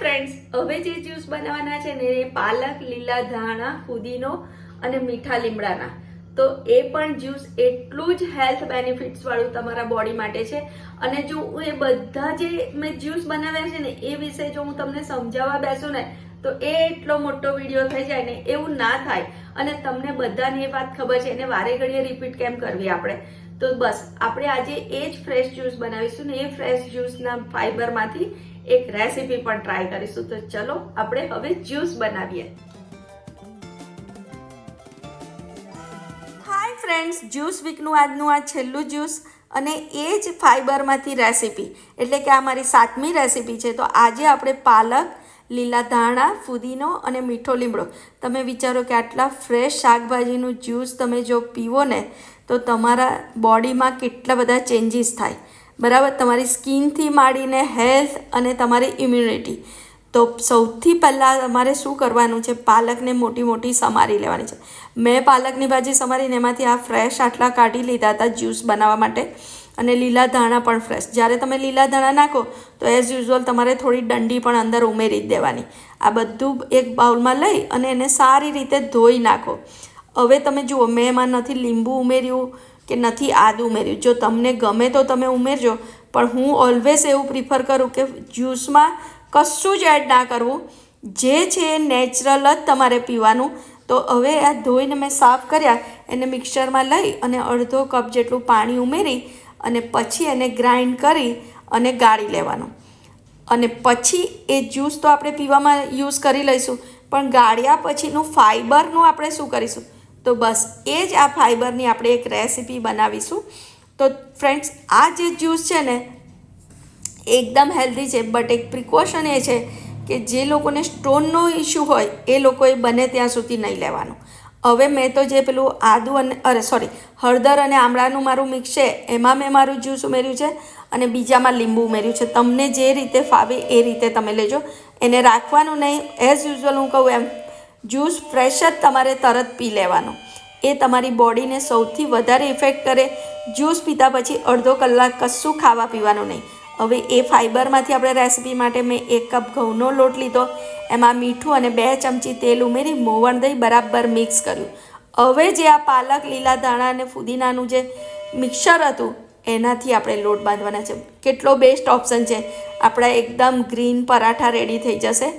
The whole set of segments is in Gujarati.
ફ્રેન્ડ્સ, હવે જે જ્યુસ બનાવવાના છે ને એ પાલક, લીલા ધાણા, ફુદીનો અને મીઠા લીમડાના. તો એ પણ જ્યુસ એટલું જ હેલ્થ બેનિફિટ્સ વાળું તમારા બોડી માટે છે. અને જો એ બધા જે મેં જ્યુસ બનાવ્યા છે ને એ વિશે જો હું તમને સમજાવવા બેસું ને તો એ એટલો મોટો વિડીયો થઈ જાય ને, એવું ના થાય. અને તમને બધાને એ વાત ખબર છે, એને વારે ઘડીએ રિપીટ કેમ કરવી આપણે. તો બસ આપણે આજે એ જ ફ્રેશ જ્યુસ બનાવીશું ને એ ફ્રેશ જ્યુસના ફાઈબરમાંથી એક રેસીપી પણ ટ્રાય કરીશું. તો ચલો આપણે હવે જ્યુસ બનાવીએ. હાય ફ્રેન્ડ્સ, જ્યુસ વીકનું આજનું આ છેલ્લું જ્યુસ અને એ જ ફાઈબરમાંથી રેસીપી, એટલે કે આ મારી 7મી રેસીપી છે. તો આજે આપણે પાલક, લીલા ધાણા, ફુદીનો અને મીઠો લીમડો. તમે વિચારો કે આટલા ફ્રેશ શાકભાજીનું જ્યુસ તમે જો પીવો ને તો તમારા બોડીમાં કેટલા બધા ચેન્જીસ થાય, બરાબર. તમારી સ્કિનથી માંડીને હેલ્થ અને તમારી ઇમ્યુનિટી. તો સૌથી પહેલાં તમારે શું કરવાનું છે, પાલકને મોટી મોટી સમારી લેવાની છે. મેં પાલકની ભાજી સમારીને એમાંથી આ ફ્રેશ આટલા કાઢી લીધા હતા જ્યુસ બનાવવા માટે. અને લીલા ધાણા પણ ફ્રેશ. જ્યારે તમે લીલા ધાણા નાખો તો એઝ યુઝ્યુઅલ તમારે થોડી ડંડી પણ અંદર ઉમેરી જ દેવાની. આ બધું એક બાઉલમાં લઈ અને એને સારી રીતે ધોઈ નાખો. હવે તમે જુઓ, મેં એમાં નથી લીંબુ ઉમેર્યું કે નથી આદું ઉમેર્યું. જો તમને ગમે તો તમે ઉમેરજો, પણ હું ઓલવેઝ એવું પ્રિફર કરું કે જ્યુસમાં કશું જ એડ ના કરવું. જે છે એ નેચરલ જ તમારે પીવાનું. તો હવે આ ધોઈને મેં સાફ કર્યા, એને મિક્સરમાં લઈ અને અડધો કપ જેટલું પાણી ઉમેરી અને પછી એને ગ્રાઇન્ડ કરી અને ગાળી લેવાનું. અને પછી એ જ્યુસ તો આપણે પીવામાં યુઝ કરી લઈશું, પણ ગાળ્યા પછીનું ફાઈબરનું આપણે શું કરીશું? તો બસ એ જ આ ફાઈબરની આપણે એક રેસીપી બનાવીશું. તો ફ્રેન્ડ્સ, આ જે જ્યુસ છે ને એકદમ હેલ્ધી છે, બટ એક પ્રિકોશન એ છે કે જે લોકોને સ્ટોનનો ઇશ્યુ હોય એ લોકોએ બને ત્યાં સુધી નહીં લેવાનું. હવે મેં તો જે પેલું આદું અને હળદર અને આમળાનું મારું મિક્સ છે એમાં મેં મારું જ્યુસ ઉમેર્યું છે અને બીજામાં લીંબુ ઉમેર્યું છે. તમને જે રીતે ફાવે એ રીતે તમે લેજો. એને રાખવાનું નહીં. એઝ યુઝ્યુઅલ હું કહું એમ જ્યુસ ફ્રેશ જ તમારે તરત પી લેવાનું. એ તમારી બોડીને સૌથી વધારે ઇફેક્ટ કરે. જ્યુસ પીતા પછી અડધો કલાક કશું ખાવા પીવાનું નહીં. હવે એ ફાઈબરમાંથી આપણે રેસીપી માટે મેં 1 કપ ઘઉંનો લોટ લીધો, એમાં મીઠું અને 2 ચમચી તેલ ઉમેરી મોવણ દહીં બરાબર મિક્સ કર્યું. હવે જે આ પાલક, લીલા ધાણા અને ફુદીનાનું જે મિક્સર હતું એનાથી આપણે લોટ બાંધવાના છે. કેટલો બેસ્ટ ઓપ્શન છે. આપણા એકદમ ગ્રીન પરાઠા રેડી થઈ જશે.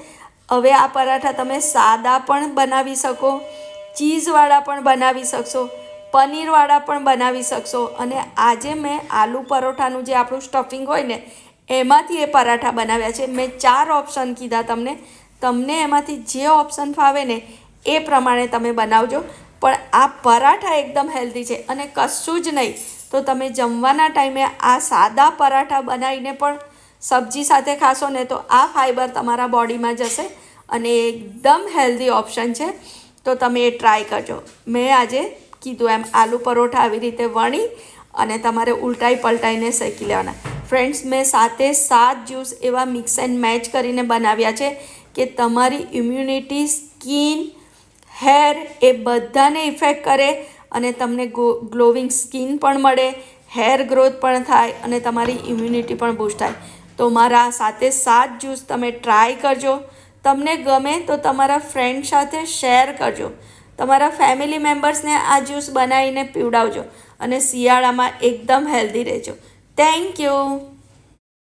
હવે આ પરાઠા તમે સાદા પણ બનાવી શકો, ચીઝવાળા પણ બનાવી શકશો, પનીરવાળા પણ બનાવી શકશો. અને આજે મેં આલુ પરોઠાનું જે આપણું સ્ટફિંગ હોય ને એમાંથી એ પરાઠા બનાવ્યા છે. મેં 4 ઓપ્શન કીધા તમને. તમને એમાંથી જે ઓપ્શન ફાવે ને એ પ્રમાણે તમે બનાવજો. પણ આ પરાઠા એકદમ હેલ્ધી છે અને કશું જ નહીં તો તમે જમવાના ટાઈમે આ સાદા પરાઠા બનાવીને પણ સબ્જી સાથે ખાશો ને તો આ ફાઈબર તમારા બોડીમાં જશે અને એકદમ હેલ્ધી ઓપ્શન છે. તો તમે એ ટ્રાય કરજો. મેં આજે કીધું એમ આલુ પરોઠા આવી રીતે વણી અને તમારે ઉલટાઈ પલટાઈને શેકી લેવાના. ફ્રેન્ડ્સ, મેં 7 જ્યુસ એવા મિક્સ એન્ડ મેચ કરીને બનાવ્યા છે કે તમારી ઇમ્યુનિટી, સ્કિન, હેર એ બધાને ઇફેક્ટ કરે અને તમને ગ્લોવિંગ સ્કિન પણ મળે, હેર ગ્રોથ પણ થાય અને તમારી ઇમ્યુનિટી પણ બૂસ્ટ થાય. તો મારા 7 જ્યુસ તમે ટ્રાય કરજો. તમને ગમે તો તમારા ફ્રેન્ડ સાથે શેર કરજો. તમારા ફેમિલી મેમ્બર્સને આ જ્યુસ બનાવીને પીવડાવજો અને શિયાળામાં એકદમ હેલ્ધી રહેજો. Thank you.